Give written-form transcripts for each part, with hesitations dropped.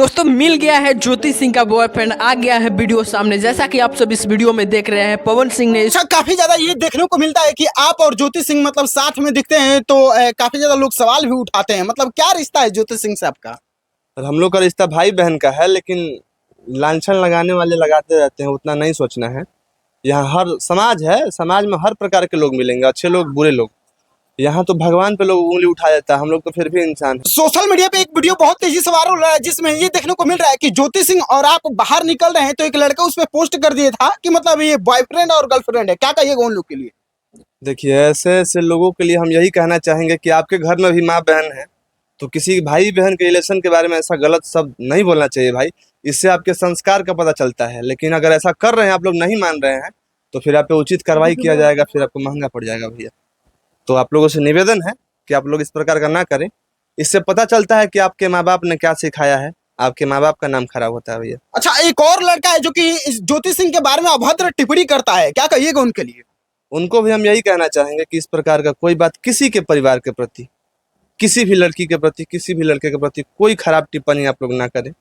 दोस्तों मिल गया है ज्योति सिंह का बॉयफ्रेंड, आ गया है वीडियो सामने। जैसा कि आप सब इस वीडियो में देख रहे हैं, पवन सिंह ने काफी ज्यादा ये देखने को मिलता है कि आप और ज्योति सिंह मतलब साथ में दिखते हैं तो काफी ज्यादा लोग सवाल भी उठाते हैं। मतलब क्या रिश्ता है ज्योति सिंह से आपका? और हम लोग का रिश्ता भाई बहन का है, लेकिन लांछन लगाने वाले लगाते रहते हैं, उतना नहीं सोचना है। यहाँ हर समाज है, समाज में हर प्रकार के लोग मिलेंगे, अच्छे लोग बुरे लोग। यहाँ तो भगवान पे लोग उंगली उठा देता है, हम लोग तो फिर भी इंसान है। सोशल मीडिया पे एक वीडियो बहुत तेजी से वायरल हो रहा है जिसमें ये देखने को मिल रहा है कि ज्योति सिंह और आप बाहर निकल रहे हैं तो एक लड़का उस पर पोस्ट कर दिया था कि मतलब ये बॉयफ्रेंड और गर्लफ्रेंड है। क्या कहिएगा उन लोग के लिए? देखिए, ऐसे ऐसे लोगों के लिए हम यही कहना चाहेंगे कि आपके घर में भी माँ बहन है, तो किसी भाई बहन के रिलेशन के बारे में ऐसा गलत शब्द नहीं बोलना चाहिए भाई। इससे आपके संस्कार का पता चलता है। लेकिन अगर ऐसा कर रहे हैं, आप लोग नहीं मान रहे हैं, तो फिर आप पे उचित कार्रवाई किया जाएगा, फिर आपको महंगा पड़ जाएगा भैया। तो आप लोगों से निवेदन है कि आप लोग इस प्रकार का ना करें। इससे पता चलता है कि आपके माँ बाप ने क्या सिखाया है, आपके माँ बाप का नाम खराब होता है भैया। अच्छा, एक और लड़का है जो कि इस ज्योति सिंह के बारे में अभद्र टिप्पणी करता है, क्या कहिएगा उनके लिए? उनको भी हम यही कहना चाहेंगे कि इस प्रकार का कोई बात किसी के परिवार के प्रति, किसी भी लड़की के प्रति, किसी भी लड़के के प्रति कोई खराब टिप्पणी आप लोग ना करें।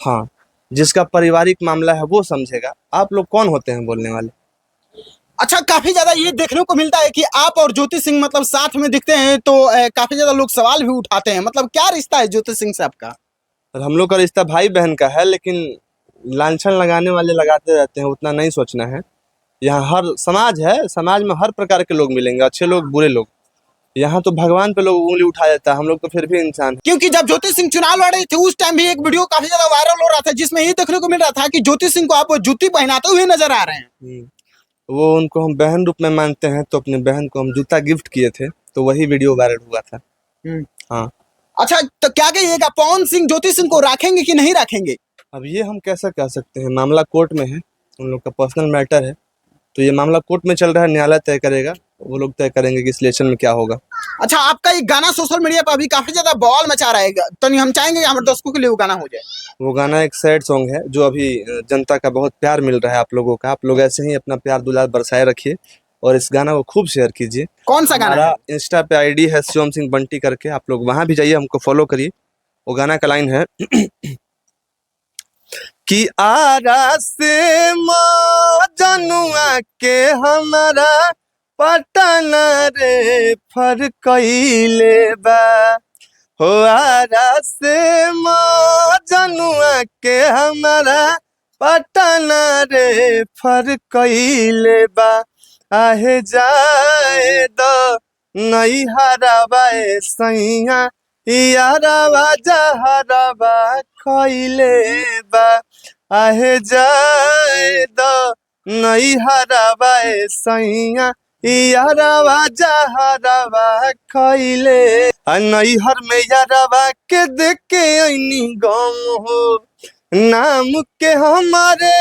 हाँ, जिसका पारिवारिक मामला है वो समझेगा। आप लोग कौन होते हैं बोलने वाले? अच्छा, काफी ज्यादा ये देखने को मिलता है कि आप और ज्योति सिंह मतलब साथ में दिखते हैं तो काफी ज्यादा लोग सवाल भी उठाते हैं। मतलब क्या रिश्ता है ज्योति सिंह से आपका? और हम लोग का रिश्ता भाई बहन का है, लेकिन लांछन लगाने वाले लगाते रहते हैं, उतना नहीं सोचना है। यहाँ हर समाज है, समाज में हर प्रकार के लोग मिलेंगे, अच्छे लोग बुरे लोग। यहाँ तो भगवान पे लोग उंगली उठा देता है, हम लोग तो फिर भी इंसान है। क्योंकि जब ज्योति सिंह चुनाव लड़ रहे थे उस टाइम भी एक वीडियो काफी ज्यादा वायरल हो रहा था जिसमें ये देखने को मिल रहा था कि ज्योति सिंह को आप जूती पहनाते हुए नजर आ रहे हैं। वो उनको हम बहन रूप में मानते हैं, तो अपनी बहन को हम जूता गिफ्ट किए थे, तो वही वीडियो वायरल हुआ था। हाँ। अच्छा, तो क्या कहिएगा, पवन सिंह ज्योति सिंह को रखेंगे कि नहीं रखेंगे? अब ये हम कैसा कह सकते हैं, मामला कोर्ट में है, उन लोग का पर्सनल मैटर है। तो ये मामला कोर्ट में चल रहा है, न्यायालय तय करेगा, वो लोग तय करेंगे कि इस इलेक्शन में क्या होगा। अच्छा, आपका एक गाना सोशल मीडिया पर अभी काफी ज्यादा बवाल मचा रहा है, तो हम चाहेंगे कि हमारे दर्शकों के लिए वो गाना हो जाए। वो गाना एक सैड सॉन्ग है जो अभी जनता का बहुत प्यार मिल रहा है आप लोगों का। आप लोग ऐसे ही अपना प्यार दुलार बरसाए रखिए और इस गाना को खूब शेयर कीजिए। कौन सा गाना है? इंस्टा पे आईडी है शिवम सिंह बंटी करके, आप लोग वहां भी जाइए, हमको फॉलो करिए। वो गाना का लाइन है कि आरा से जनुआ के हमारा पटन रे फरकइले बा, हो आरा से जनुआ के हमारा पटन रे फरकइले बा, आहे जाए द नई हराबा सैया याराबा जहराबा खइले बा, आहे जाए द नई हराबा सैया याराबा जहराबा खइले। नैहर में याराबा के देख के ऐनी गम हो, नाम के हमारे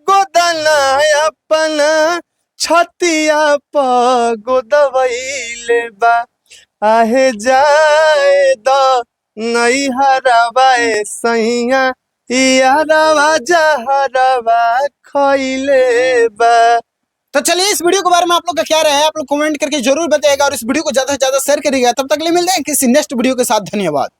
गोदना अपना छतिया पर गोदवैले बा, आहे जाए द नई हराबा सैया याराबा जहराबा खइले बा। तो चलिए, इस वीडियो के बारे में आप लोग का क्या राय है आप लोग कमेंट करके जरूर बताइएगा और इस वीडियो को ज्यादा से ज्यादा शेयर करिएगा। तब तक के लिए मिलते हैं किसी नेक्स्ट वीडियो के साथ। धन्यवाद।